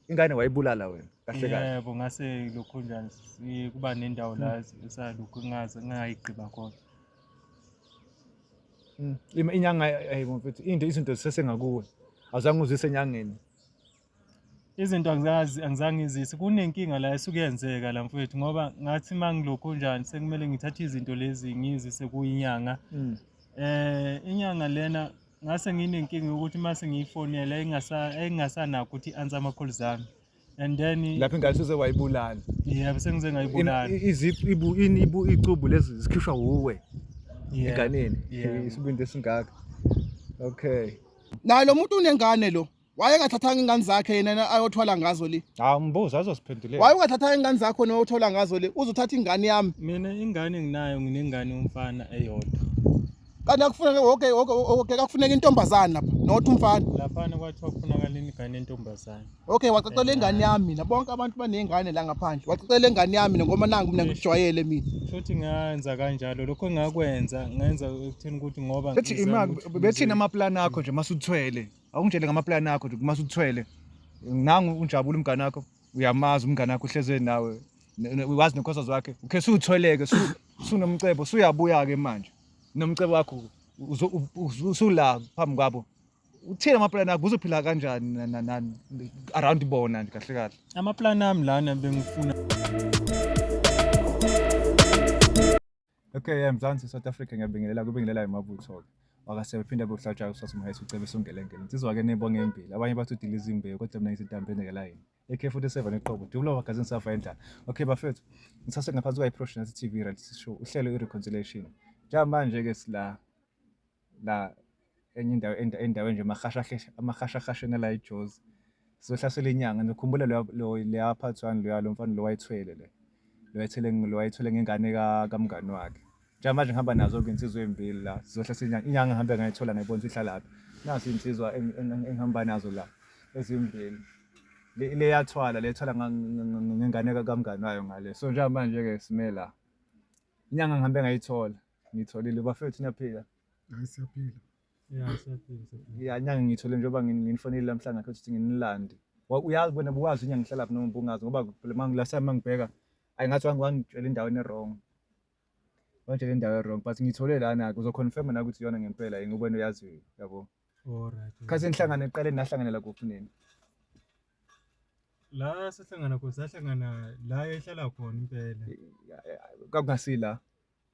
ingane wayibulala wena kahle kahle. Yebo, ngase lokho njani kuba nendawo la esalokhu ngingayigqiba khona. Inyanga mfethu izinto zisesengakuwe awuzange uzise enyangeni. Izinto angizange ngizise, kunenkinga la esuke yenzeka la mfethu ngoba ngathi mangilokho njani sekumele ngithathe izinto lezi ngizise kuyinyanga. Inyanga lena ngase nginenkinga ukuthi mase ngiyifonela engasanakho ukuthi answer ama calls zami. And then lapho ingane uze wayibulala. Yebo, sengize ngayibulala. Icubu lezi zikhishwa uwe enganeni. Yeah. Isibindi esingaka. Okay. Naye lo muntu unengane lo. Wayengathathanga ingane zakhe yena ayothwala ngazo le. Mbuzo azosiphendulela. Wayengathathanga ingane zakho nowothola ngazo le. Uzothatha ingane yami. Mina ingane enginayo nginengane umfana eyodwa. Kanti akufuneka okay akufuneka intombazana lapha nothi umfana. Laphana kwathiwa kufunakala ingane entombazana. Okay, wacecela ingane yami mina. Bonke abantu banengane la ngaphandle. Wacecela ingane yami ngoba nangu mina ngijwayele mina. Futhi ngayenza kanjalo lokho engakwenza ngenza ekutheni ukuthi ngoba bethina amaplani akho nje masuthwele. Awungitshele ngamaplan akho nje masuthwele. Nangu unjabula umngane wakho, uyamazi umngane wakho uhleze nawe. Wazi nekhosa zakhe. Ukhe suthweleke, sunomcebo, suyabuya ke manje. Nomcebo wakho usula phambi kwabo. Uthina amaplani akho uzophila kanjani around bona nje kahle kahle. Amaplani ami lana bengifuna. Okay, Mzansi South Africa ngiyabingelela imabutho. Wakasebephinda bokuhlatsha usasimhayisa ucebe songelengele. Insizwa ke nebonge empili. Abanye bathi udiliza imbewu kodwa mina ngisidambene ngelayini. AK47 eqobo. Dubulo magazine safa endala. Okay bafethu. Ngisase ngaphansi kwa iProfessional TV reality show. Uhlelo iReconciliation. Manje ke sila enye indawo nje amahashahashena la eJozi. Sizohlasela inyanga ngikhumbula lo yaphathwana lo mfana lo wayithwele le. Lo wayithwele ngengane kamngani wakhe. Manje ngihamba nazo ke insizwa embili la sizohlasela inyanga ngihambe ngayithola ngayibona ukuthi ihlala lapha. Nasi insizwa engihamba nazo la ezimbili. Le yathwala ngengane kamngani wayo ngale. So manje ke simela. Inyanga ngihambe ngayithola. Ngitholile bafethu niyaphila. Hayi siyaphila. Yeah, siyaphila. Yeah, inyanga ngithole njengoba nginifonile lamhlanje ngakho ukuthi nginilande. Uyazi bona buwazi inyanga ngihlala lapha noma ubungazi ngoba last time ngibheka ayingathi wangitshela indawo wrong. Wangitshela indawo wrong but ngithole lana uzoconfirm na ukuthi yona ngempela ngibone uyazi yabo. Alright. Khathi nihlangane eqaleni nahlanganela kuphi nini? La sahlangana la ehlala khona impela. Kwakungasila.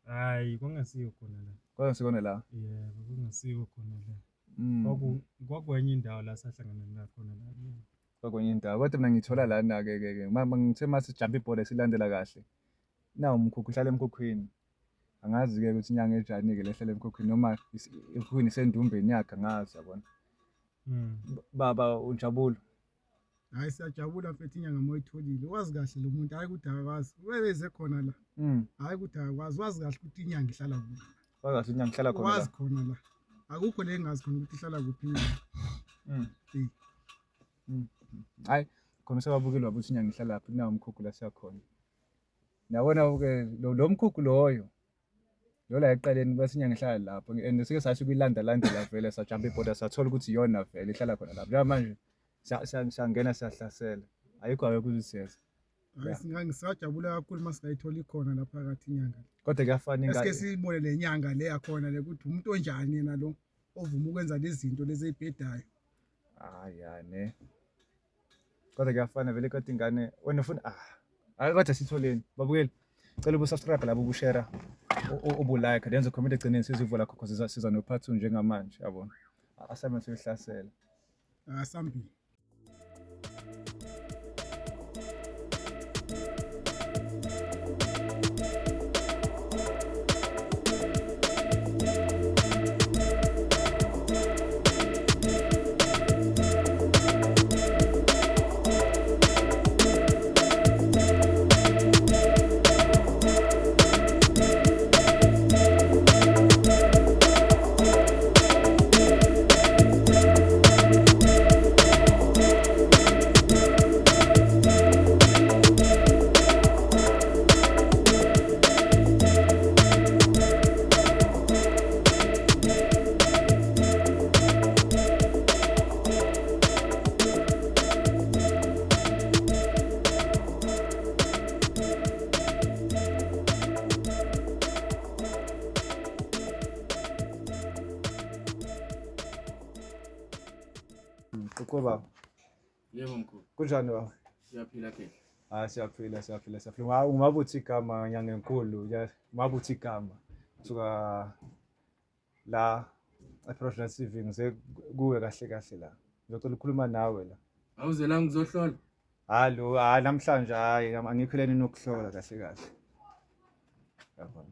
Hayi, kwangasiyo khona la. Kwakungasikona la. Yebo, kwangasiyo khona la. Kwakwenye indawo la sahlangana la khona la. Kwakwenye indawo. Kodwa mina ngithola lana ke mama ngithe mase jump ibhola silandela kahle. Na umkhukhu uhlala emkhukhwini. Angazi ke ukuthi inyanga ejani ke lehlele emkhukhwini noma emkhukhwini sendumbeni yakhe angazi yabona. Baba unjabulo. Hayi siyajabula mfethu inyanga moyitholile. Wazi kahle lo muntu hayi ukuthi akwazi. Webeze khona la. Hayi ukuthi akwazi. Wazi kahle ukuthi inyanga ihlala kuphi. Wazi kahle inyanga ihlala khona la. Wazi khona la. Akukho le engazi khona ukuthi ihlala kuphi inyanga. Hayi khona sebabukile wabuthi inyanga ihlala lapha na umkhukhu la siyakhona. Nabona ke lo mkhukhu loyo. Lo la eqaleni bese inyanga ihlala lapho and sike sathi kuyilanda la vele sa jump ibhoda sathola ukuthi iyona vele ihlala khona lapha. Manje siyangena siyahlasela. Ayikho ukuthi siyeza. Hayi ngisajabula kakhulu masingayithola ikhona lapha phakathi inyanga. Kodwa kuyafana ingane. Esike sibone le nyanga le yakhona le ukuthi umuntu onjani yena lo ovuma ukwenza lezi zinto lezi ezibhedayo. Ya ne. Kodwa kuyafana vele kodwa ingane wena ufuna hayi kodwa sitholeni babukeli. Cela ubusubscribe labo ubushare ubulike lenze comment egcineni sizivula khokho siza no part 2 njengamanje yabona. Asame sihlasela. Sambi. Mkhulu baba. Yebo mkhulu. Kunjani baba? Siyaphila ke. Siyaphila. Ungabe uthi igama nyanga enkulu, ungabe uthi igama. Suka la eProfessional TV ngize kuwe kahle la. Ngizocela ukukhuluma nawe la. Awuzelanga uzohlola? Hayi namhlanje angikholeni nokuhlola kahle. Yabona.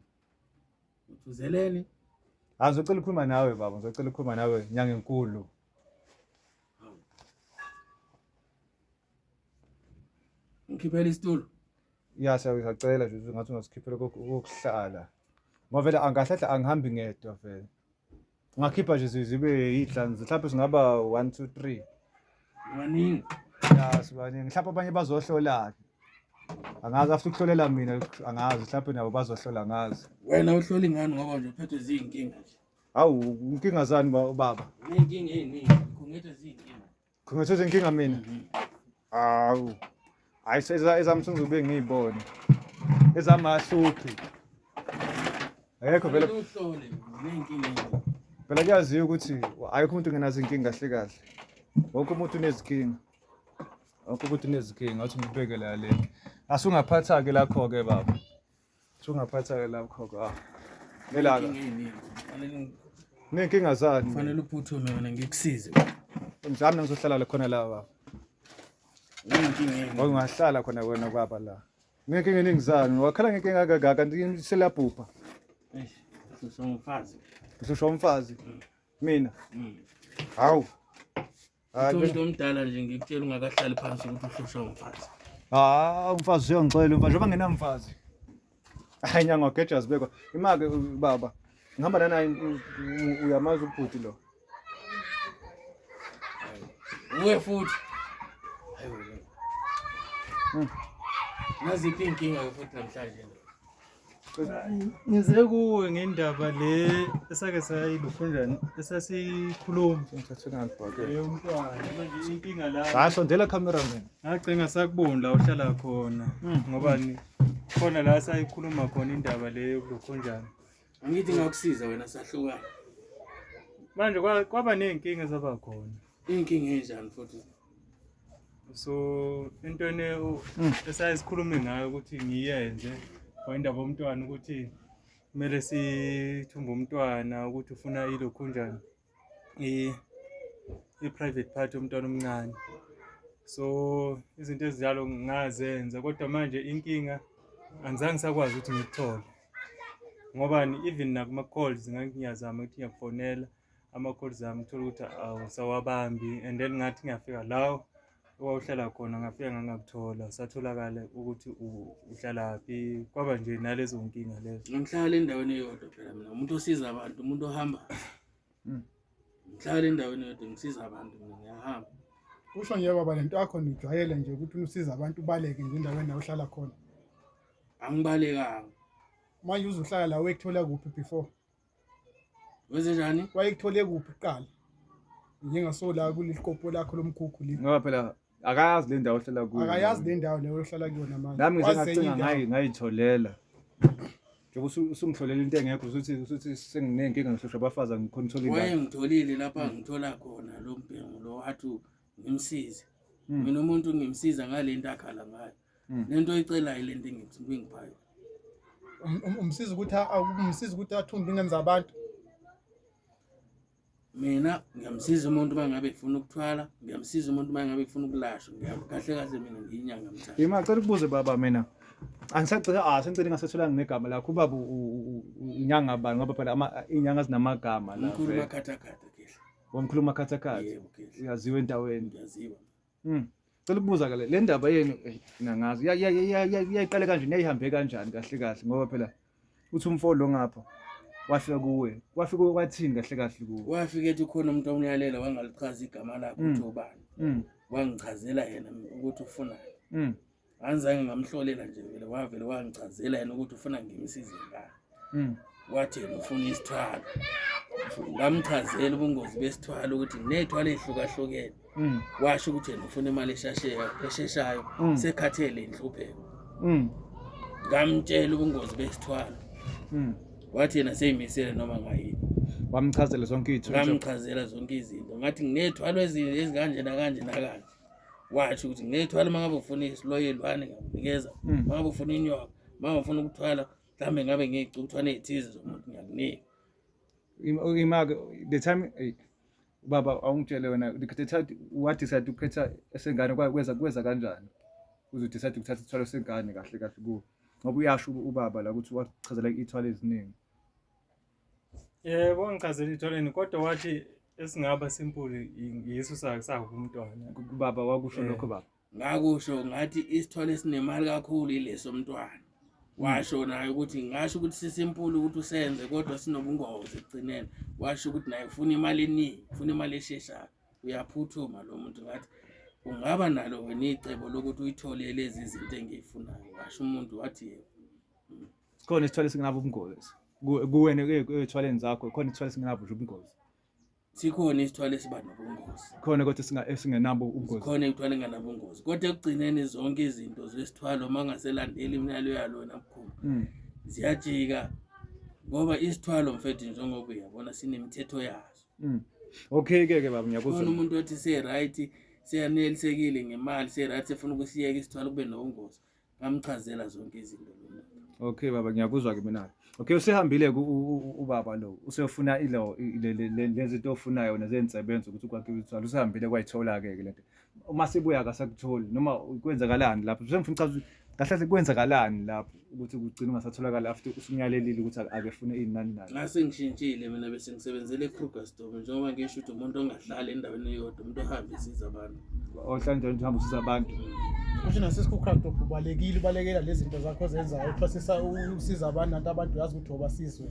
Uzeleni? Ngizocela ukukhuluma nawe baba, ngizocela ukukhuluma nawe nyanga enkulu. Ngikhiphela isitulo. Siyacela nje ngathi ungasikhiphela kokuhlala. Ngoba vele angihambi ngedwa vele. Ungakhipha nje zibe yihlanu, mhlawumbe singaba 1 2 3. Maningi. Sibaningi. Mhlawumbe abanye bazohlola. Angazi after ukuhlolela mina angazi mhlawumbe nabo bazohlola ngazi. Wena uhlola ingane ngoba nje uphethwe zinkinga nje. Hawu, inkinga zani baba? Inkinga eziningi, khungethe zinkinga. Khungethe inkinga mina. Hawu. Hayi ezami sengizobe ngiyibone. Ezami ahluphi. Ayekho vele uhlole nenkinga. Phela kuyaziwa ukuthi ayikho umuntu ongenazo inkinga kahle. Wonke umuntu unezikinga. Ngathi ngibeke la le. Asungaphatha ke lakho ke baba. Asungaphatha ke lakho ke. Nelaka. Nenkinga zani? Kufanele uphuthume mina ngikusize. Ngizami ngizohlala la khona la baba. Nenkinga. Ungahlala khona wena baba la. Nenkinga eningi zani? Wakhala ngenkinga kangaka kanti selaphupa. Usomfazi. Ususho umfazi. Mina. Hawu. Umuntu omdala nje ngikutshela ungakahlali phansi ukuthi ushusha umfazi. Umfazi uyangicela umfazi ngoba nginamfazi. Hayi nyanga wageja zibekwa. Imake baba. Ngihamba naye uyamazi ubhuti lo. Uwe futhi. Naziphi inkinga futhi namhlanje? Ngize kuwe ngendaba le esake sayilukhunjani esasikhuluma umntwana manje inkinga la Sondela camera mina. ngagcinga sakubona la uhlala khona ngoba khona la sayikhuluma khona indaba le yokukhunjani. Angithi ngakusiza wena sahlukana. Manje kwaba nenkinga zaba khona. Inkinga enjani futhi? So intone esayisikhuluma ngayo ukuthi ngiyenze indaba omntwana ukuthi kumele sithumbe umntwana ukuthi ufuna ilokhunjani i-private part yomntwana omncane. So izinto ezinjalo ngazenza kodwa manje inkinga angizange sakwazi ukuthi ngikuthole. Ngoba even nakuma calls ngiyazama ukuthi ngiyafonela ama calls ami uthola ukuthi awusawabambi and then ngathi ngiyafika lawo owawuhlala khona ngafika ngangakuthola usatholakala ukuthi uhlalaphi kwaba nje nalezo nkinga lezo. Ngihlala endaweni eyodwa phela mina umuntu osiza abantu umuntu ohamba. Ngihlala endaweni eyodwa ngisiza abantu mina ngiyahamba. Usho nje baba lento yakho nijwayele nje ukuthi usiza abantu ubaleke nje endaweni la uhlala khona. Angibalekanga. Manje uzuhlala la wekuthola kuphi before? Wenze njani? Wayekuthole kuphi kuqala? Njengasola kulikopo lakho lomkhukhu li. Ngoba phela akayazi le ndawo ohlala kuyo. Akayazi le ndawo leyo ohlala kuyona manje. Nami ngisengacinga ngayitholela. Nje usungihlolela into engekho usuthi senginenkinga ngihloshwa abafazi ngikhona uthola indawo. Wayengitholile lapha ngithola khona lo mbhengu lo wathi ngimsize. Mina umuntu ngimsiza ngale into akhala ngayo. Lento oyicelayo lento engiphayo. Umsiza ukuthi athumbe ingane zabantu. Mina ngiyamsiza umuntu mangabe efuna ukuthwala, ngiyamsiza umuntu mangabe efuna ukulashwa, kahle mina ngiyinyanga mthatha. Ngicela ukubuze baba mina. Angisacela sengicela ngasethola ngegama lakho ubaba unyanga bani ngoba phela inyanga zinamagama la. Ngikhuluma khathakhatha kehle. Wamkhuluma khathakhatha. Yebo kehle. Uyaziwa endaweni. Ngiyaziwa. Ngicela ukubuza ke le ndaba yenu nangazi yayiqale kanje neyihambe kanjani kahle ngoba phela uthi umfolo ngapha wafika kuwe wafika kwathini kahle kuwe wafika ethi khona umuntu omnyalela wangalichaza igama lakhe ukuthi ubani wangichazela yena ukuthi ufunani anzange ngamhlolela nje vele wavele wangichazela yena ukuthi ufuna ngimsize ngani wathi ufuna isithwalo ngamchazela ubungozi besithwalo ukuthi nethwalo ehlukahlukene washo ukuthi yena ufuna imali esheshayo sekhathele inhlupheko ngamtshela ubungozi besithwalo wathi yena seyimisele noma ngayini wamchazela zonke izinto ngamchazela zonke izinto ngathi nginethwalo ezikanje nakanje nakanje washo ukuthi nginethwalo mangabe ufuna isiloyelwane ngakunikeza mangabe ufuna inyoka mangabe ufuna ukuthwala mhlambe ngabe ngiyicuthwane ezithize zomuntu ngiyakunika imake the time baba awungitshele wena the time what decide ukhetha esengane kweza kanjani uze decide ukuthatha isithwalo sengane kahle kahle ku ngoba uyasho ubaba la ukuthi wachazela ithwalo eziningi. Yebo ngichazela ithwaleni kodwa wathi esingaba simple yiso sakho umntwana. Baba wakusho lokho baba. Ngakusho ngathi isithwalo esinemali kakhulu ileso mntwana. Washo naye ukuthi ngasho ukuthi sisimpulu ukuthi usenze kodwa sinobungozi ekugcineni. Washo ukuthi naye ufuna imali eningi, ufuna imali esheshayo. Uyaphuthuma lo muntu ngathi ungaba nalo wena icebo lokuthi uyithole lezi zinto engiyifunayo. Washo umuntu wathi yebo. Khona isithwalo singenabo ubungozi. Kuwena ethwaleni zakho khona isithwalo singenabo ubungozi. Sikhona isithwalo esiba nobungozi. Khona kodwa esingenabo ubungozi. Khona ithwala engenabo ubungozi. Kodwa ekugcineni zonke izinto zesithwalo mangaselandeli imiyalo yalo nabukhulu. Ziyajika ngoba isithwalo mfethu njengoba uyabona sinemithetho yazo. Okay ke baba ngiyakuzwa. Khona umuntu othi se-right siyanelisekile ngemali se-right sefuna ukusiyeka isithwalo kube nobungozi. Ngamchazela zonke izinto lo muntu. Okay baba ngiyakuzwa ke mina. Okay usehambile ubaba lo usefuna lezi zinto ofunayo nezensebenzo ukuthi ukwakhe isithwalo usehambile kwayithola ke lento. Uma sibuya akasakutholi noma kwenzakalani lapho sengifuna uchaza kahle kwenzakalani lapho ukuthi ugcina ungasatholakala after usunyalelile ukuthi akefune inani nani. Ngase ngishintshile mina bese ngisebenzele eKrugersdorp njengoba ngisho ukuthi umuntu ongahlali endaweni eyodwa umuntu ohamba esiza abantu. Ohlanje uhamba usiza abantu. Kusho naseSkrugersdorp ubalekela lezi zinto zakho zenzayo uthwasisa usiza abantu yazi ukuthi obasizwe.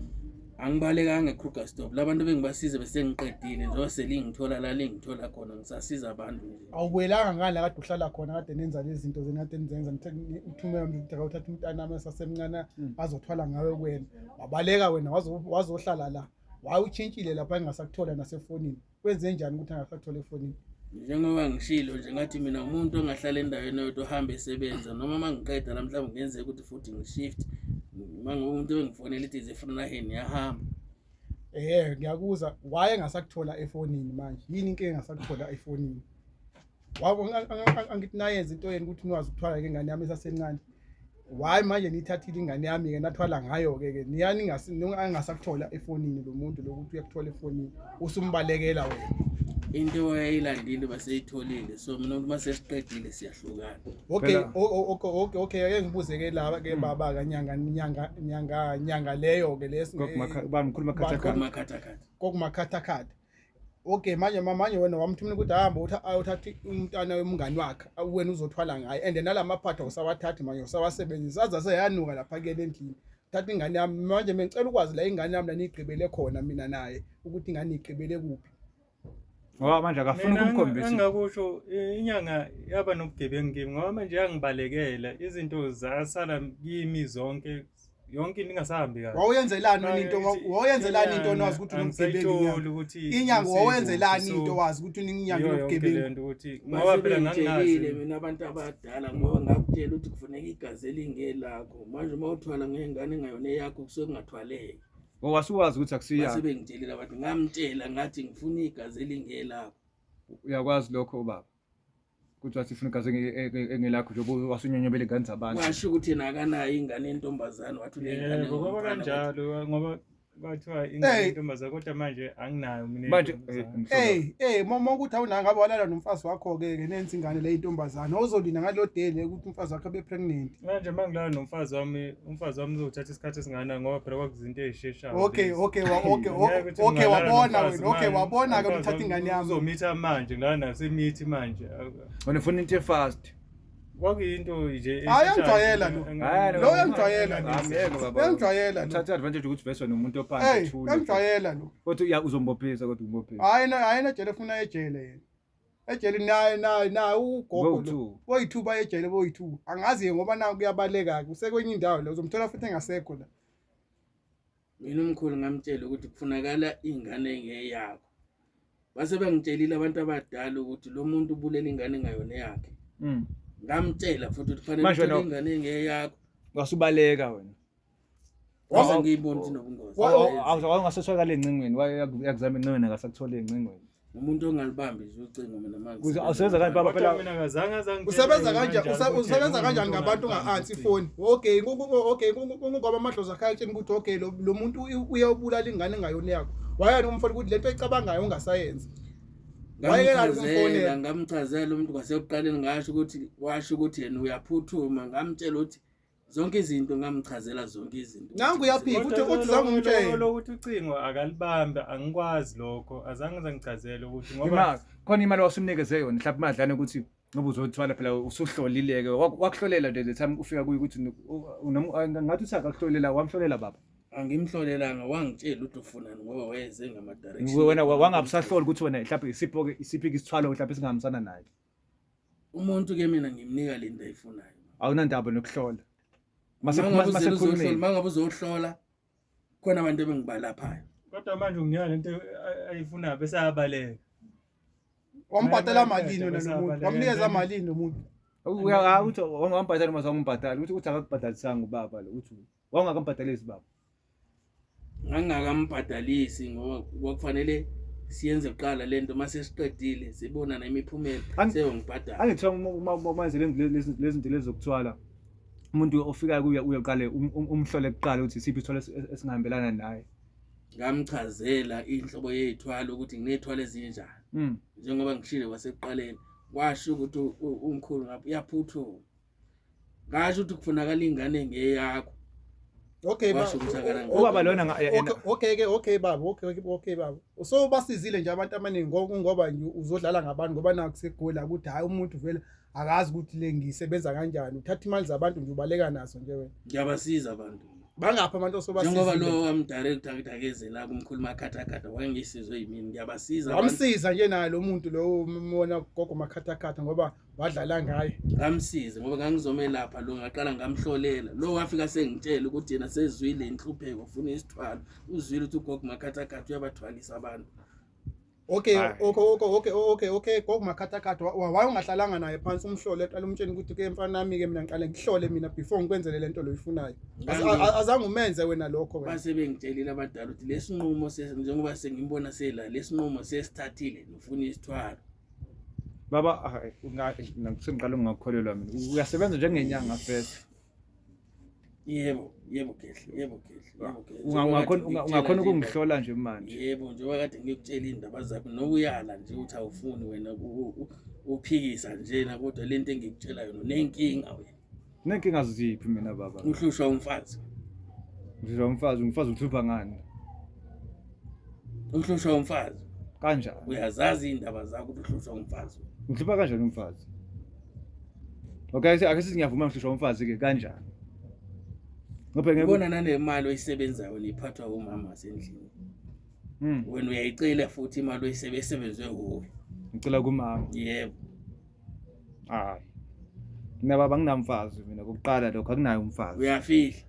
Angibalekanga eKrugersdorp labantu bengibasiza bese ngiqedile njengoba selingithola la lingithola khona ngisasiza abantu nje. Awubuyelanga ngala kade uhlala khona kade nenza lezi zinto zenade nizenza uthumela umuntu uthatha umntana amesasemncane azothwala ngawe kuwena wabaleka wena wazohlala la wawuchintshile lapha engasakuthola nasefonini kwenze njani ukuthi angasakuthola efonini njengoba ngishilo nje ngathi mina umuntu ongahlala endaweni eyodwa ohamba esebenza noma mangiqeda la mhlawumbe ngenze ukuthi futhi ngishift mangumuntu engifonela ithi zifuna heni yahamba ngiyakuza waye ngasakuthola efonini manje yini inkinga engasakuthola efonini wabo angithi nayenza into yeni ukuthi niwazi ukuthwala ke ngane yami esasencane waye manje nithathile ingane yami ke nathwala ngayo ke niyani angasakuthola efonini lo muntu lokuthi uyakuthola efonini usumbalekela wena into wayilandile baseyitholile so mina ukuthi masesiqedile siyahlukana. Okay ake ngibuze ke laba ke baba kanyanga leyo ke lesi ngikhuluma kokumakhathakhatha. Okay manje wena wamthumela ukuthi hamba uthatha umntana wemngani wakhe wena uzothwala ngaye and nalamaphatha usawathatha manje usawasebenzisa aza seyanuka lapha ke endlini thatha ingane yami manje ngicela ukwazi la ingane yami la nigqibele khona mina naye ukuthi ingane igqibele kuphi. Ngoba manje akafuna ukumkhombisa. Engakusho inyanga yaba nobugebengu kimi ngoba manje yangibalekela izinto zasala kimi zonke yonke into ingasahambi kahle. Wayenzelani into onazi ukuthi unomgebengu inyanga wayenzelani into wazi ukuthi inyanga inobugebengu ukuthi ngoba phela ngangazi mina abantu abadala ngoba ngakutshela ukuthi kufuneka igazi elingelakho manje uma uthwala ngengane engayona yakho kusuke kungathwaleki. Wasuwazi ukuthi akusiyani. Sebengitshelile abantu ngamtshela ngathi ngifuna igazi elingelakho. Uyakwazi lokho ubaba. Kuthi wathi ufuna igazi engelakho nje wasunyonyobela ingane zabantu. Washo ukuthi nakanayo ingane entombazane wathi le ngane ngoba kanjalo ngoba bathiwa ingane entombazane kodwa manje anginayo mina. Manje mama ukuthi awuna ngabe walala nomfazi wakho ke nenza ingane le intombazane ozolinda ngalo dele ukuthi umfazi wakhe abe pregnant. Manje mangilala nomfazi wami uzothatha isikhathi esingana ngoba phela kwakuzinto ezisheshayo. Okay wabona wena wabona ke uthatha ingane yami uzomitha manje ngala nasemithi manje. Wena ufuna into fast. Kwakuyinto nje ayangijwayela lo yangijwayela yangijwayela uthatha advantage ukuthi vese nomuntu ophansi ethule yangijwayela lo kodwa uzombophisa kodwa umbophisa ayina jele ufuna ejele yena ejele naye ugogo lo boyithuba ejele boyithuba angazi ngoba naku kuyabaleka kusekwenye indawo la uzomthola futhi engasekho la mina umkhulu ngamtshela ukuthi kufunakala ingane engeyakho base bangitshelile abantu abadala ukuthi lo muntu ubulela ingane engayona yakhe ngamtshela futhi ukuthi kufanele uthole ingane engeyakho wasubaleka wena waze ngiyibona ukuthi nobungozi awungasethwakala encingweni yakuzama incingweni akasakuthole encingweni umuntu ongalibambi nje ucingo mina manje Kuze awusebenza kanjani baba Kodwa phela mina azange Usebenza kanjani usebenza kanjani ngabantu onga-ansi ifoni? Okay ngoba amadlozi akhaya kutshela ukuthi okay lo muntu uyabulala ingane engayona yakho. Wayani umfana ukuthi lento ecabangayo ungasayenzi. ngamchazela umuntu kwasekuqaleni washo ukuthi yena uyaphuthuma ngamtshela ukuthi zonke izinto ngamchazela zonke izinto. Nangu uyaphika uthi zange umtshele. Lokuthi ucingo akalibambe angikwazi lokho azange zangichazele ukuthi ngoba imali khona imali wasumnikeze yona mhlawumbe madlana ukuthi ngoba uzothwala phela usuhlolileke wakuhlolela nje the time ufika kuyi ukuthi ngathi usakakuhlolela wamhlolela baba Angimhlolelanga wangitshela ukuthi ufunani ngoba wayeze ngama direction. wena wangabusahloli ukuthi wena mhlawumbe isiphi isithwalo mhlawumbe singahambisana naye Umuntu ke mina ngimnika le nto ayifunayo. awunandaba nokuhlola Mangabe uzohlola khona abantu bengibalaphayo. kodwa manje unginika lento ayifuna bese ayabaleka. Wambhadala malini wena nomuntu? Wamnikeza malini nomuntu? uthi wangambhadala mase wangimbhadala uthi akakubhadalisanga ubaba lo uthi wangakambhadalisi baba Ngangakambhadalisi ngoba kwakufanele siyenze kuqala lento mase siqedile sibona nemiphumela seyongibhadala. angithiwa manje lezi zinto lezi zokuthwala umuntu ofika kuya uyaqale umhlole kuqala ukuthi isiphi isithwalo esingahambelana naye. Ngamchazela inhlobo yezithwalo ukuthi nginethwalo ezinjani. Njengoba ngishile kwasekuqaleni washo ukuthi umkhulu ngapha uyaphuthuma. Ngasho ukuthi kufunakala ingane ngeyakho. Okay baba. Ubaba lona Okay baba. So basizile nje abantu abaningi ngoba uzodlala ngabantu ngoba naku segula ukuthi hayi umuntu vele akazi ukuthi le ngisebenza kanjani. Uthatha imali zabantu nje ubaleka nazo nje wena. Ngiyabasiza abantu. Bangapha abantu osobasiza. Njengoba lo wamdirector ngitakezela kumkhulu makhathakhatha wangisizwe yimini ngiyabasiza abantu. Wamsiza nje naye lo muntu lo umona gogo makhathakhatha ngoba wadlala ngaye. Ngamsiza ngoba ngangizomelapha lo ngaqala ngamhlolela. Lo wafika sengitshela ukuthi yena sezwile inhlupheko ufuna isithwalo. Uzwile ukuthi ugogo makhathakhatha uyabathwalisa abantu. Okay gogo makhathakhatha wayongahlalanga naye phansi umhlole eqala umtsheni ukuthi ke mfana nami ke mina ngiqale ngihlole mina before ngikwenzele lento lo uyifunayo. Azange umenze wena lokho wena. Base bengitshelile abadala ukuthi lesinqumo njengoba sengimbona sela lesinqumo sesithathile nofuna isithwalo. baba ngisengiqala ngakholelwa mina uyasebenza njengenyanga first. Yebo kehle. Ungakhona ukungihlola nje manje. Yebo njengoba kade ngikutshela indaba zakho nokuyala nje uthi awufuni wena uphikisa njena kodwa lento engikutshela yona nenkinga wena. Nenkinga ziphi mina baba? Uhlushwa umfazi. Umfazi uhlupha ngani? Uhlushwa umfazi. Kanjani? Uyazazi indaba zakho ukuthi uhlushwa umfazi. Uhlupha kanjani umfazi? Okay ake sithi ngiyavuma ngihlushwa umfazi ke kanjani? Ngibona nanemali oyisebenzayo iphathwa umama wasendlini. Wena uyayicela futhi imali oyisebenzwe nguwe. Ngicela kumama. Yebo. Hayi. Mina baba nginamfazi mina kokuqala lokho akunayo umfazi. Uyafihla.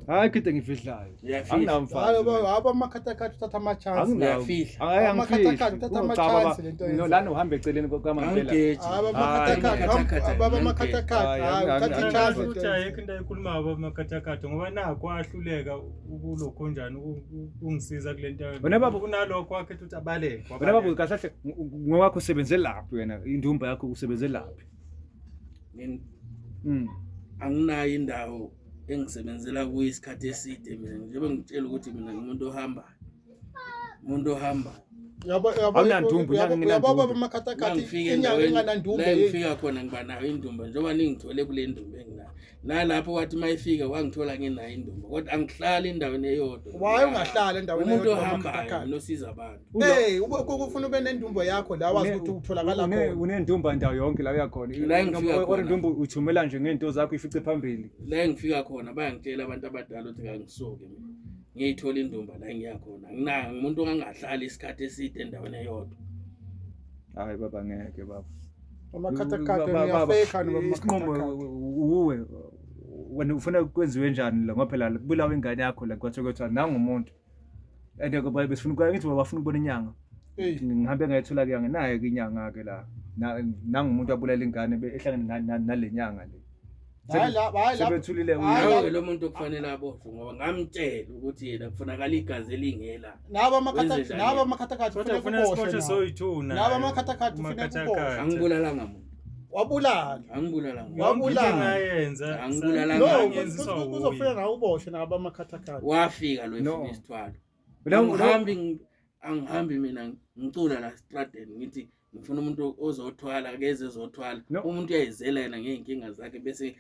Hayi kade ngifihlayo. Anginamfazi. Haba amakhathakhatha uthatha ama chance. Uyafihla. Hayi Amakhathakhatha uthatha ama chance lento no lana uhamba eceleni kwamambela. Baba amakhathakhatha uthatha chance ukuthi ayikho into ayikhuluma baba amakhathakhatha ngoba nakho ahluleka ukulokho njani ungisiza kule nto. Wena baba kunalokho wakhe ukuthi abaleke. Wena baba kahle ngowakho usebenze laphi wena indumba yakho usebenze laphi? Anginayo indawo engisebenzela kuyo isikhathi eside mina njengoba ngitshela ukuthi mina ngumuntu ohamba. Yabo amakhathakhatha inyanga enganandumbe. Ngifika khona ngiba nayo indumba njengoba ningithole kule ndumba enginayo. Nalapho wathi mayifika wangithola nginayo indumba kodwa angihlali endaweni eyodwa. Waye ungahlala endaweni eyodwa umuntu ohamba nosiza abantu. Ufuna ube nendumba yakho la wazi ukuthi utholakala khona. Unendumba ndawo yonke la uyakhona. Kodwa indumba uthumela nje ngento zakho ifice phambili. La ngifika khona bayangitshela abantu abadala ukuthi ngangisuke mina. Ngiyithola indumba la ngiyakhona. Umuntu ongangahlali isikhathi eside endaweni eyodwa. Hayi baba ngeke baba. Amakhathakhatha uyafeka isinqumo uwe wena ufuna kwenziwe njani la ngoba phela kubulawa ingane yakho la kwathokotha nangumuntu ende kuba besifuna ukuthi bafuna ukubona inyanga ngihambe ngayithola ke naye ke inyanga ke la nangumuntu abulala ingane ehlangene nalenyanga le sebethulile Nawe lo muntu okufanele aboshwe ngoba ngamtshela ukuthi yena kufunakala igazi elingela. nabo amakhathakathi Kodwa kufanele siboshwe soyithuna. nabo amakhathakathi kufanele kuboshwe Angibulalanga muntu. wabulala Angibulalanga. Wabulala ngayenza. Angibulalanga. no kuzofuna nawe uboshwe nabo amakhathakathi Wafika lo No. efuna isithwalo. Lo- Angihambi mina ngicula la stradeni ngithi ngifuna umuntu ozothwala akeze ezothwala. No. Umuntu uyayizela yena ngeenkinga zakhe bese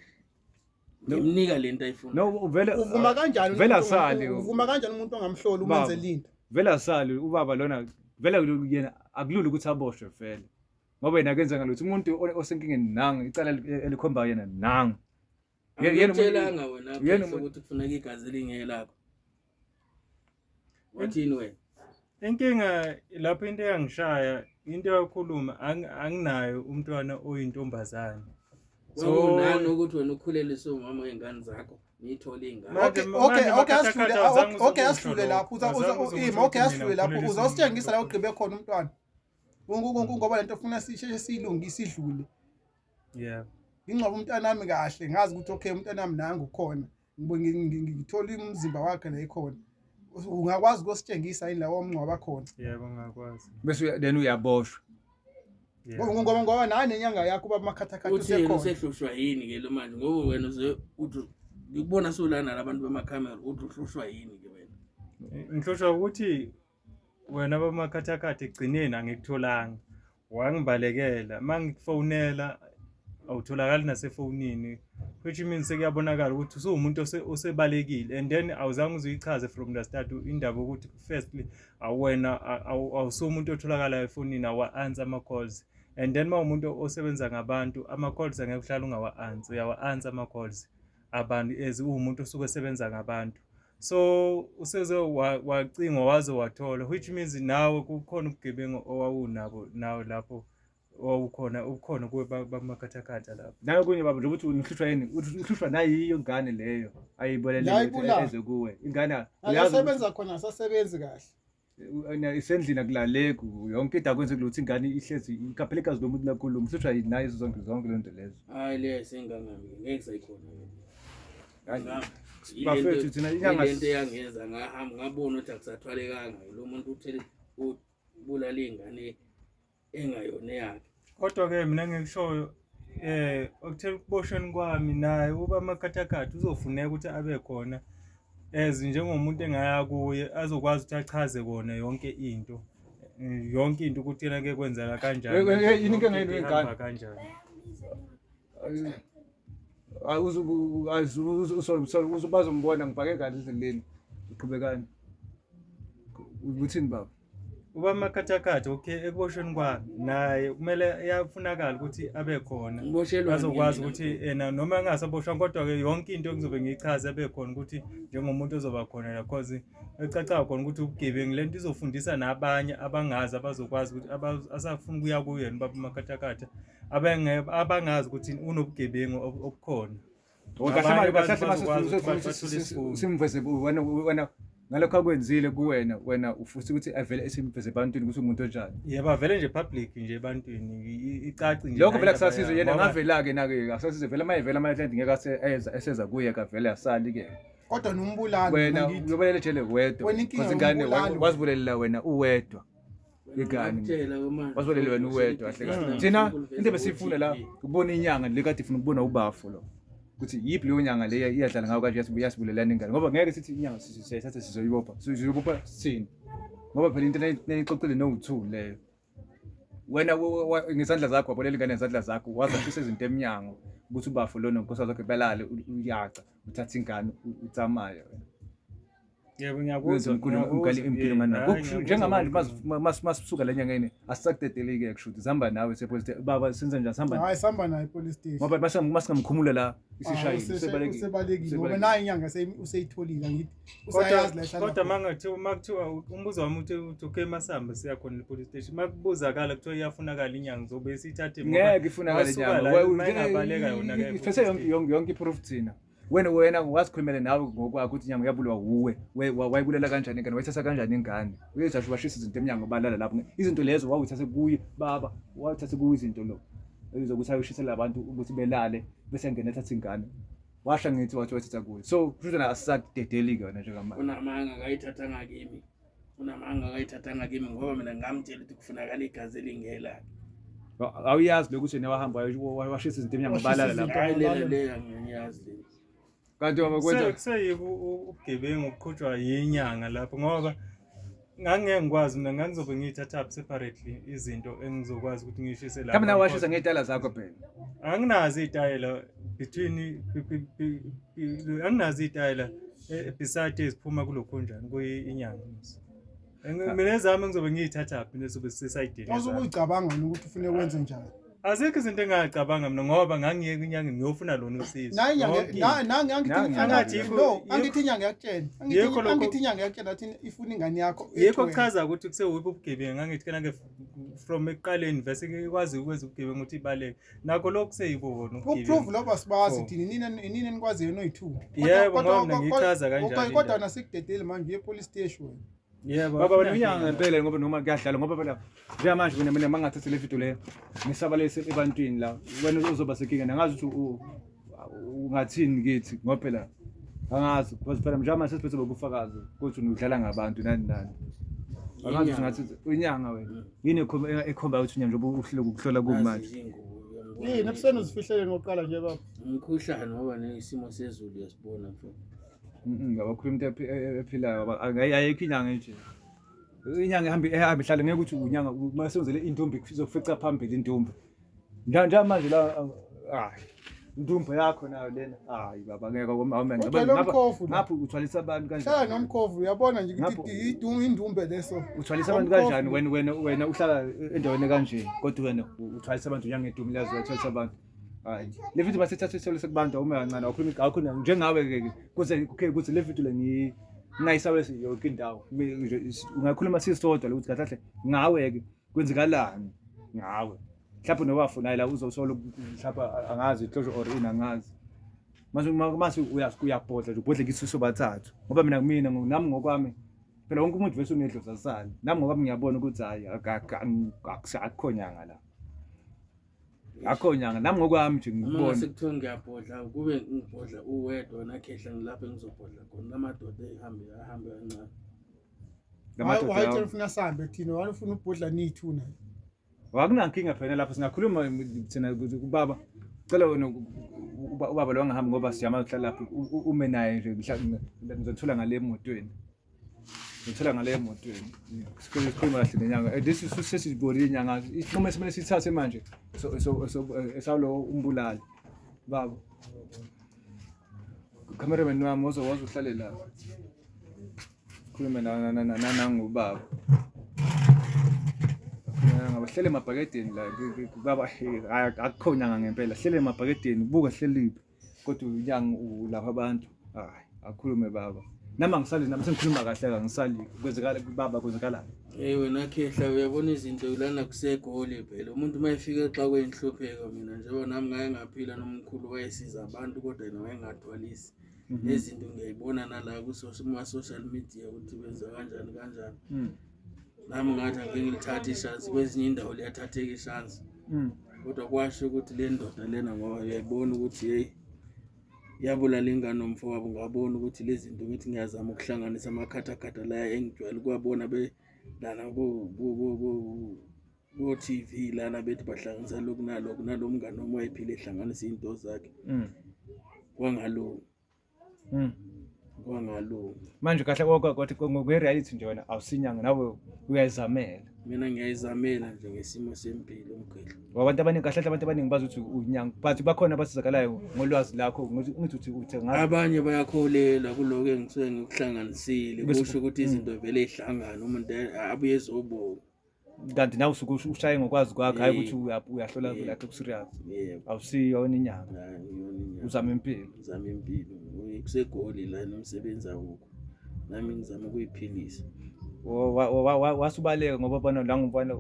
ngimnika lento ayifuna. no vele uvuma kanjani vele asali uvuma kanjani umuntu ongamhlola umenze linto vele asali ubaba lona vele yena akulula ukuthi aboshwe vele ngoba yena kenza ngalutho umuntu osenkingeni nanga icala elikhomba yena nanga Ngiyelanga wena yena ukuthi kufuneka igazi elingelakho. Wathini wena? Inkinga lapho into eyangishaya into yakhuluma anginayo umntwana oyintombazane. So nani ukuthi wena ukhulelise umama wengane zakho niyithole ingane. okay asidlule lapho asidlule lapho uzositshengisa la ugqibe khona umntwana ngoba lento ufuna sisheshe siyilungise idlule Yeah. ingcoba umntwana wami kahle ngazi ukuthi okay umntwana wami nangu khona ngithola umzimba wakhe la ikhona ungakwazi ukusitshengisa yini lawo omngcwaba khona Yebo ngakwazi. bese then uyaboshwa ngoba nawe nenyanga yakho bamakhathakhathi Uthi yena usekhona usehlushwa yini ke lo manje ngoba wena uze uthi ngikubona solana labantu bamakamera uthi uhlushwa yini ke wena. Ngihloshwa ukuthi wena bamakhathakhathi egcineni angikutholanga. Wangibalekela mangikufonela awutholakali nasefonini which means sekuyabonakala ukuthi usumuntu osebalekile and then awuzange uzichaze from the start indaba ukuthi firstly awena awusumuntu otholakala efonini awa-answer ama-calls and then mawumuntu osebenza ngabantu ama-calls angeke uhlala ungawa-answer uyawa-answer ama-calls abantu as uwumuntu osuke esebenza ngabantu so useze wacinga waze wathola which means nawe kukhona ubugebengu owawunabo nawe lapho ukhona kuwe bamakhathakhatha lapho nawe kunye baba nje ukuthi unihlushwa yini uhlushwa nayiyo ingane leyo ayibolele eze kuwe ingane ayasebenza khona asasebenzi kahle isendlini akulaleku yonke into akwenze kulutho ingane ihlezi ikaphelekazi lomuntu lakhulu umhlushwa yini nayo zonke lento lezo Hayi le sengangami ngeke sayikhona. bafethu thina inyanga Lento eyangenza ngahamba ngabona ukuthi akusathwalekanga lo muntu uthele ubulala ingane engayona yakhe. kodwa ke mina ngikushoyo okuthela ukuboshweni kwami naye uba amakhathakhathi uzofuneka ukuthi abe khona njengomuntu engaya kuye azokwazi ukuthi achaze kona yonke into ukuthi yena ke kwenzeka kanjani yini inkinga yenu yengane kanjani uzombona ngibhake kahle izindleni uqhubekani uthini baba uba amakhathakhathi okay ekuboshweni kwami naye kumele yafunakala ukuthi abe khona azokwazi ukuthi yena noma engasaboshwa kodwa ke yonke into okuzobe ngiyichaza abe khona ukuthi njengomuntu ozoba khona la cause ecaca khona ukuthi ubugebengu lento izofundisa nabanye abangazi abazokwazi ukuthi asafuna ukuya kuye yena baba amakhathakhathi abangazi ukuthi unobugebengu obukhona simveze wena ngalokho akwenzile kuwena ufisa ukuthi avele esimveze ebantwini ukuthi umuntu onjani yebo avele nje public nje ebantwini icaci nje lokho vele kusasiza yena ngavela-ke nake asasize vele mayevela ama-client ngeke eseza kuye kavele asali-ke kodwa nombulali wena uyobalele ejele wedwa ingane wazibulelela wena uwedwa ingane wazibulelela wena uwedwa kahle kahle thina into ebesiyifuna la ukubona inyanga le kade ifuna ukubona ubafo lo ukuthi yiphi leyo nyanga le iyadlala ngayo kanje yasibulelana ingane ngoba ngeke sithi inyanga sisayithatha sizoyibopha sini ngoba phela into nayixoxile no2 leyo wena ngesandla zakho wabolela ingane ngezandla zakho wazafisa izinto eminyango ukuthi ubafo lona nkosi zakhe belale uyaca uthatha ingane utsamaye wena yebo ngiyakuzwa impilo ngana njengamanje masisuka lenyangeni asisakudedeleke kushuthi zihamba nawe sepolice baba senza njani sihamba hayi sihamba naye police station ngoba masingamkhumula la isishayile usebalekile ngoba nayo inyanga useyitholile ngithi usayazi la kodwa makuthiwa umbuzo wami uthi okay masamba siya khona police station makubuzakala kuthiwa iyafunakala inyanga zobe sithathe ngeke ifunakala inyanga mayingabaleka yona ke ifese yonke iproof thina wena wazikhulumela nawe ngokwakho ukuthi inyanga yabulwa uwe wayibulela kanjani ingane wayithatha kanjani ingane uyezasho bashisa izinto eminyango balala lapho izinto lezo wawuthathe kuye baba wawuthathe kuye izinto lo ezokuthi ayoshisela abantu ukuthi belale bese ngena ethatha ingane washa ngithi wathi wethatha kuye so kusho na asisakudedeli ke wena njengamanje unamanga akayithathanga kimi ngoba mina ngamtshela ukuthi kufunakala igazi elingela awuyazi lokuthi yena wahamba washisa izinto eminyango balala lapha hayi leya ngiyazi le kanti wakwenza kuseyibo ubugebengu kuqhutshwa yinyanga lapho ngoba ngangeke ngikwazi mina ngangizobe ngiyithatha up separately izinto engizokwazi ukuthi ngishise lapha kambe nawe washisa ngezitayela zakho phela anginazo izitayela anginazo izitayela beside eziphuma kulokhunjani kuyinyanga mina ezami ngizobe ngiyithatha up nesobe sesayidini awuzukuyicabanga ukuthi ufune ukwenza njani azikho izinto engingacabanga mina ngoba ngangiyeka inyanga ngiyofuna lona usizo angithi inyanga yakutshela angithi inyanga yakutshela athi ifuna ingane yakho yikho kuchaza ukuthi kusewuphi ubugebengu ngangithi kana from ekuqaleni vese ikwazi ukwenza ubugebengu ukuthi ibaleke nakho lokho kuseyibona uproof loba sibazi thini inini enikwaziyo no2 yebo ngoba mina ngichaza kanjalo kodwa nasikudedele manje uye police station yebo baba wena unyanga ngempela ngoba noma kuyadlala ngoba phela njengamanje mina mangathatha le video le ngisabalise ebantwini la wena uzoba sekinga nangazi ukuthi ungathini kithi ngoba phela angazi because phela njengamanje sesiphethe bokufakaza ukuthi udlala ngabantu nani angazi ukuthi ngathi unyanga wena yini ekhomba ukuthi unyanga njengoba uhlelo ukuhlola kumanje yini ebuseni uzifihlele ngoqala nje baba umkhuhlane ngoba nesimo sezulu yasibona mfowethu ngabakhuluma into ephilayo ayikho inyanga nje inyanga ehamba ihlale ngeke ukuthi unyanga masenzele intombi izokufica phambili intombi njengamanje la intombi yakho nayo lena baba ngeke ngapha uthwalisa abantu kanjani hlala nomkhovu uyabona nje ukuthi indumbe leso uthwalisa abantu kanjani wena uhlala endaweni kanje kodwa wena uthwalisa abantu unyanga edumi lazo uthwalisa abantu hayi le video basithatha iselo sekubantu uma kancane awukhuluma akho njengawe ke kuze le video le ngayisawese yonke indawo ungakhuluma sisodwa ukuthi kahle ngawe ke kwenzikalani ngawe mhlawumbe nowafuna la uzosola mhlawumbe angazi closure or inangazi mase uyabhodla nje ubhodle kisiso bathathu ngoba mina nami ngokwami phela wonke umuntu vese unedlozi sali nami ngokwami ngiyabona ukuthi hayi akukho nyanga la akho nyanga nami ngokwami nje ngibona uma sekuthiwa ngiyabhodla kube ngibhodla uwedwa nakhehla ngilapha engizobhodla khona lamadoda ehambe kancane lamadoda ufuna sambe thina wena ufuna ubhodla nithuna wakunankinga phela lapho singakhuluma thina kubaba cela wena ubaba lo angahambi ngoba siyama ukuhlala lapho ume naye nje mhlawumbe ngizothola ngale emotweni sikhuluma kahle nenyanga this is sesiboni inyanga isinqumo esimele sithathe manje esawulo umbulali baba cameraman wami uhlale la khuluma nangubaba ngabahlele emabhakedeni la baba akukho nyanga ngempela hlele emabhakedeni buka hleliphi kodwa unyanga ulapha abantu hayi akhulume baba nama ngisali nami sengikhuluma kahle ngisali kwenzekala baba kwenzekala wena khehla uyabona izinto lana kusegoli phela umuntu mayefika xa kwenhlupheko mina njengoba nami ngaye ngaphila nomkhulu wayesiza abantu kodwa yena wayengathwalisi izinto ngiyayibona nala ku social media ukuthi benza kanjani nami ngathi ake ngilithathe ishansi kwezinye indawo liyathatheka ishansi kodwa kwasho ukuthi le ndoda lena ngoba uyayibona ukuthi hey yabulala ingane nomfowabo ngabona ukuthi lezi zinto ngithi ngiyazama ukuhlanganisa amakhathakhatha la engijwayele kwabona lana ku TV lana bethi bahlanganisa lokhu nalomngane noma wayephile ehlanganisa into zakhe kwangalo manje kahle kwathi ngokwe reality nje wena awusinyanga nawe uyayizamela mina ngiyayizamela nje ngesimo sempilo umkhehla wabantu abaningi kahle abantu abaningi bazi ukuthi unyanga but bakhona abasizakalayo ngolwazi lakho ngithi uthi ngathi abanye bayakholela kuloko engisuke ngikuhlanganisile kusho ukuthi izinto vele ezihlangana umuntu abuye ezobona kanti nawe usuke ushaye ngokwazi kwakho hayi ukuthi uyahlola vele akho serious awusiyona inyanga uzama impilo kusegoli la nomsebenzi awukho nami ngizama ukuyiphilisa wasubaleka ngoba bona la ngumfana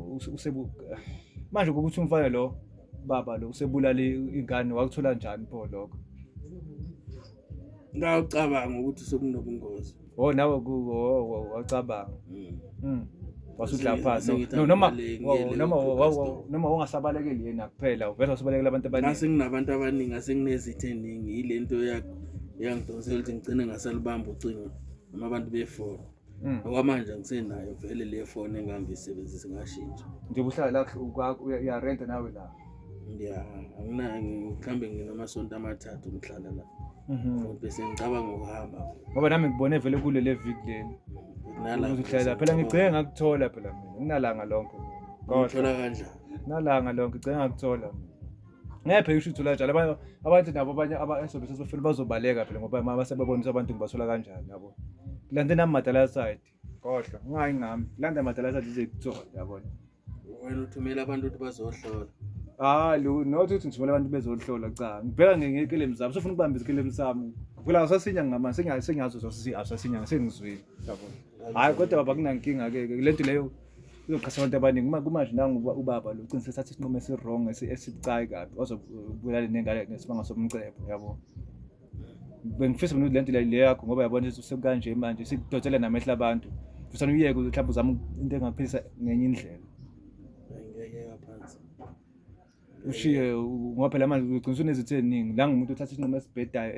manje ukuthi umfana lo baba lo usebulale ingane wakuthola njani pho lokho ngawucabanga ukuthi sokunobungozi nawe wacabanga wasudla phansi Sengithi no noma angibale noma ungasabalekeli yena kuphela uvela usabalekela abantu abaningi ngase nginabantu abaningi ngase nginezitho eningi yilento yangidonsela ukuthi ngigcine ngasalibamba ucingo noma abantu befoni okwamanje ngisenayo vele le phone engangiyisebenzisa ngashintsha nje uhlala la uyarenta nawe la mhlawumbe nginamasonto amathathu ngihlala la bese ngicabanga ukuhamba ngoba nami ngibone vele kule le viki leni uzuhlala phela ngigcenge ngakuthola phela mina nginalanga lonke ngithola kanjani nalanga lonke ngicenge ngakuthola ngephe isho uthola njalo abantu nabo abanye abasobe sesofuna bazobaleka phela ngoba mabasebebonisa abantu ngibathola kanjani yabo kulande nami madala side kodwa ungayi ngami kulanda madala side ize kuthola yabona wena uthumela abantu ukuthi bazohlola not ukuthi ngithumela abantu bezohlola cha ngibheka ngekelemu zami sofuna ukubamba izikelemu sami phela asasinya ngamanje sengiyazo asasinya sengizwile yabona hayi kodwa baba kunankinga ke lento leyo uzoqhasa abantu abaningi kumanje nangu ubaba lo ucinise sathi isinqumo esirong esibucayi kabi wazobulala nengane ngesibanga somcebo yabo bengifisa mina lento le yakho ngoba yabona ukuthi sekanje manje sidotshela namehla abantu ufisa uyeke mhlawumbe uzama into engaphilisa ngenye indlela ngeke yaphansi ushiye ngoba phela manje uqinisa unezithe eziningi la ngumuntu uthatha isinqumo esibhedayo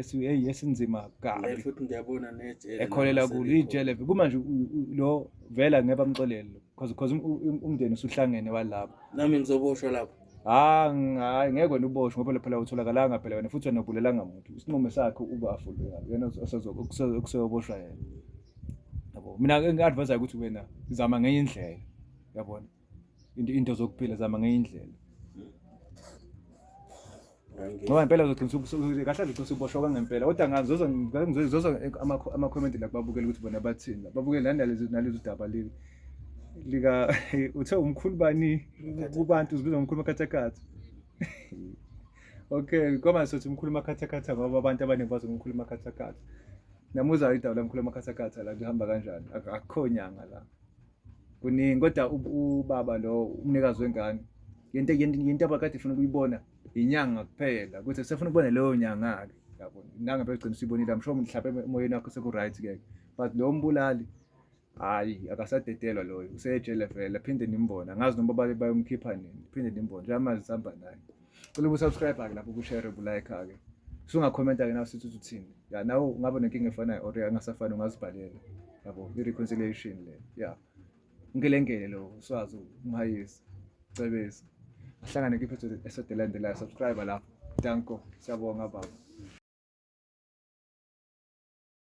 esinzima kabi futhi ngiyabona nejele ekholela kulo ijele kumanje lo vela ngeke bamxolele because umndeni usuhlangene walapha nami ngizoboshwa lapho hayi ngeke wena uboshwe ngoba phela utholakalanga phela wena futhi wena ubulelanga muntu isinqumo sakhe ubafu lo yena okuseyoboshwa yena yabo mina ngi-advise ukuthi wena zama ngenye indlela yabona into zokuphila zama ngenye indlela ngoba impela uzoqinisa kahle uzoqinisa uboshwa kwangempela kodwa ngizoza ama-comment la kubabukela ukuthi bona bathini babukele nalezo daba lika uthe umkhulu bani kubantu uzibizwa ngomkhulu makhathakhatha okay koma sothi umkhulu makhathakhatha ngoba abantu abaningi bazi ngomkhulu makhathakhatha namuza idaba lomkhulu makhathakhatha la kuhamba kanjani akukho nyanga la kuningi kodwa ubaba lo umnikazi wengane yento abakade ifuna ukuyibona inyanga kuphela ukuthi sefuna ukubona leyo nyanga ke yabona nangabe ugcina usibonile amsho mhlawumbe emoyeni wakho seku-right ke but lo mbulali hayi akasadedelwa loyo usejele vele phinde nimbona ngazi noma bayomkhipha nini phinde nimbona nje amazi sihamba naye cela ubu-subscribe-ke lapho ubu-share ubu-like-ke sungakhomenta-ke nawe sithi uthini ya nawe ungaba nenkinga efanayo or angasafani ungazibhalela yabo i-reconciliation le ya unkelengele lo uswazi umhayisi cebesi ahlangane kwi-episode esedelandelayo subscribe lapho danko siyabonga baba